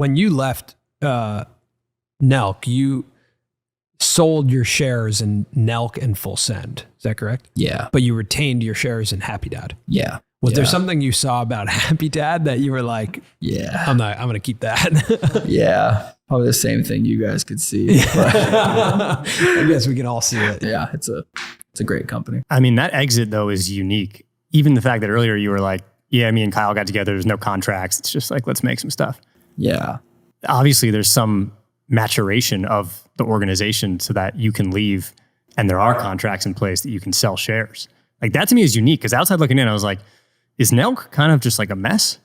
When you left Nelk, you sold your shares in Nelk and Full Send. Is that correct? Yeah. But you retained your shares in Happy Dad. Yeah. Was there something you saw about Happy Dad that you were like, yeah, I'm going to keep that? Yeah. Probably the same thing you guys could see. I guess we can all see it. Yeah. It's a great company. I mean, that exit though is unique. Even the fact that earlier you were like, yeah, me and Kyle got together. There's no contracts. It's just like, let's make some stuff. Yeah. Obviously there's some maturation of the organization so that you can leave and there are contracts in place that you can sell shares. Like that to me is unique because outside looking in, I was like, is Nelk kind of just like a mess?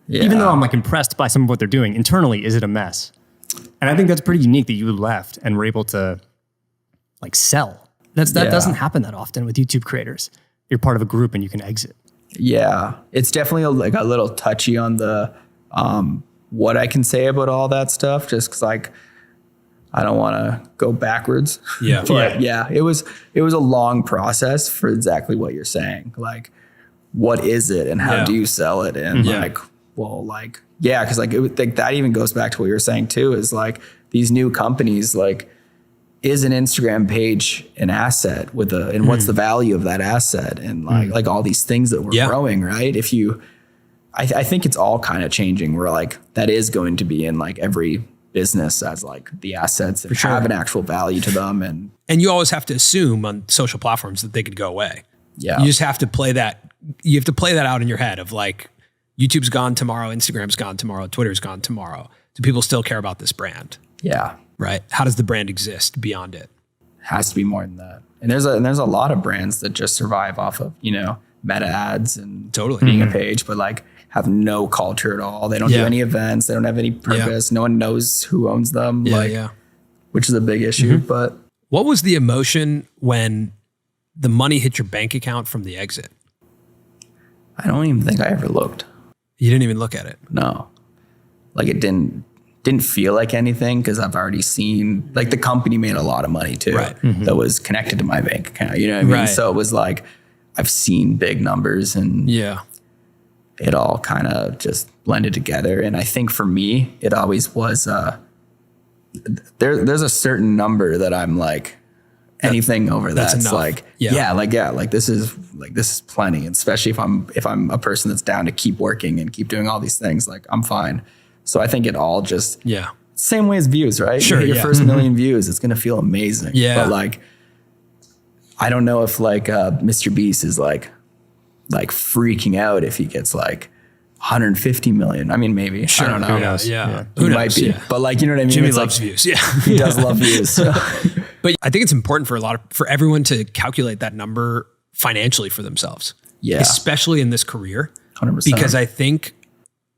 Yeah. Even though I'm like impressed by some of what they're doing, internally, is it a mess? And I think that's pretty unique that you left and were able to like sell. That doesn't happen that often with YouTube creators. You're part of a group and you can exit. Yeah. It's definitely like a little touchy on the, what I can say about all that stuff, just cause like, I don't want to go backwards. Yeah. But yeah, it was a long process for exactly what you're saying. Like, what is it and how do you sell it? And like, well, like, yeah. Cause like, that even goes back to what you're saying too, is like these new companies, like, is an Instagram page an asset and what's the value of that asset? And like all these things that we're growing, right? I think it's all kind of changing where like that is going to be in like every business as like the assets that have an actual value to them. And you always have to assume on social platforms that they could go away. Yeah. You just have to play that. You have to play that out in your head of like, YouTube's gone tomorrow, Instagram's gone tomorrow, Twitter's gone tomorrow. Do people still care about this brand? Yeah. Right. How does the brand exist beyond it? Has to be more than that. And there's a lot of brands that just survive off of, meta ads and being a page, but like have no culture at all. They don't do any events. They don't have any purpose. No one knows who owns them. Which is a big issue. But what was the emotion when the money hit your bank account from the exit? I don't even think I ever looked. You didn't even look at it? No. Like it didn't feel like anything because I've already seen, like the company made a lot of money too that was connected to my bank account. You know what I mean? Right. So it was like, I've seen big numbers and it all kind of just blended together. And I think for me, it always was, there's a certain number that I'm like, anything over that's like, this is plenty. And especially if I'm a person that's down to keep working and keep doing all these things, like I'm fine. So I think it all just, same way as views, right? Sure. Your first million views, it's going to feel amazing. Yeah. But like, I don't know if like, Mr. Beast is like freaking out if he gets like 150 million. I mean, maybe, I don't know. Who knows? Yeah. He might be, but like, you know what I mean? Jimmy it's loves like, views. Yeah. He does love views. So. But I think it's important for everyone to calculate that number financially for themselves. Yeah. Especially in this career. 100%. Because I think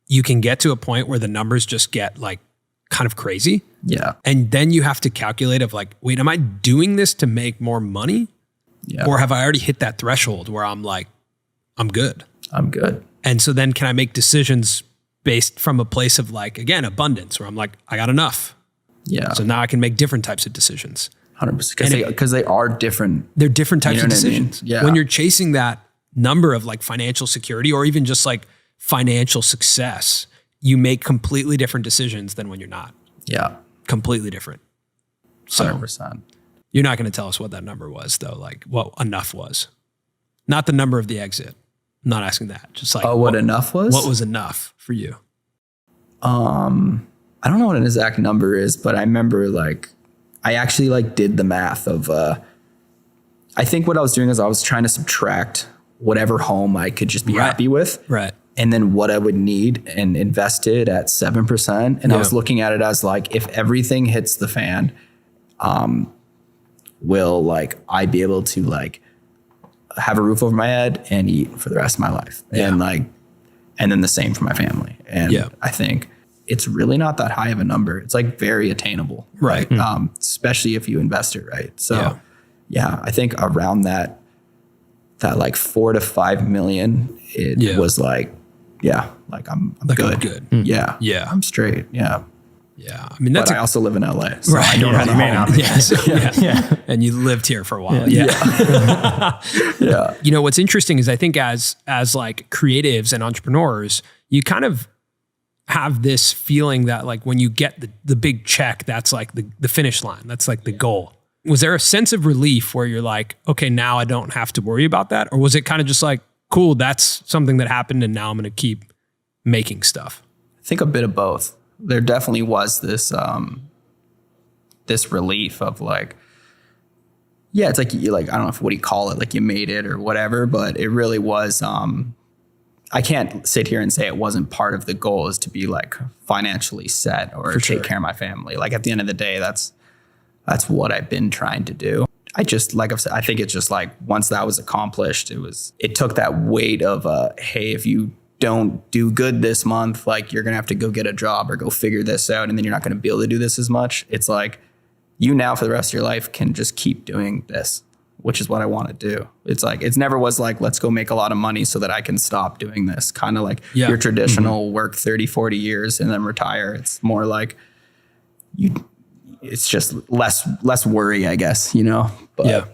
you can get to a point where the numbers just get like kind of crazy. Yeah. And then you have to calculate of like, wait, am I doing this to make more money? Yeah. Or have I already hit that threshold where I'm like, I'm good. I'm good. And so then can I make decisions based from a place of like, again, abundance where I'm like, I got enough. Yeah. So now I can make different types of decisions. 100%. Because they are different. They're different types of decisions. I mean? Yeah. When you're chasing that number of like financial security or even just like financial success, you make completely different decisions than when you're not. Yeah. Completely different. So 100%. You're not going to tell us what that number was though, like what enough was. Not the number of the exit. I'm not asking that. Just like what enough was? What was enough for you? I don't know what an exact number is, but I remember like I actually like did the math of I think what I was doing is I was trying to subtract whatever home I could just be happy with. Right. And then what I would need and invested at 7%. And I was looking at it as like, if everything hits the fan, will like I be able to like have a roof over my head and eat for the rest of my life. And like, and then the same for my family. And I think it's really not that high of a number. It's like very attainable. Right. Like, especially if you invest it right. So I think around that like 4 to 5 million, it was like, like I'm like good. I'm good. Yeah. Yeah. I'm straight. Yeah. Yeah. I mean, that's I also live in LA. So right. I don't have a home. Yes. And you lived here for a while. Yeah. You know, what's interesting is I think as like creatives and entrepreneurs, you kind of, have this feeling that like when you get the big check, that's like the finish line. That's like the goal. Was there a sense of relief where you're like, okay, now I don't have to worry about that? Or was it kind of just like, cool, that's something that happened and now I'm going to keep making stuff? I think a bit of both. There definitely was this this relief of like, yeah, it's like you like, I don't know what do you call it, like you made it or whatever, but it really was. I can't sit here and say it wasn't part of the goal is to be like financially set or take care of my family. Like at the end of the day, that's what I've been trying to do. I just, like I've said, I think it's just like once that was accomplished, it took that weight of, hey, if you don't do good this month, like you're going to have to go get a job or go figure this out. And then you're not going to be able to do this as much. It's like you now for the rest of your life can just keep doing this, which is what I want to do. It's like, it's never was like, let's go make a lot of money so that I can stop doing this. Kind of like your traditional work 30, 40 years and then retire. It's more like it's just less worry, I guess, you know? But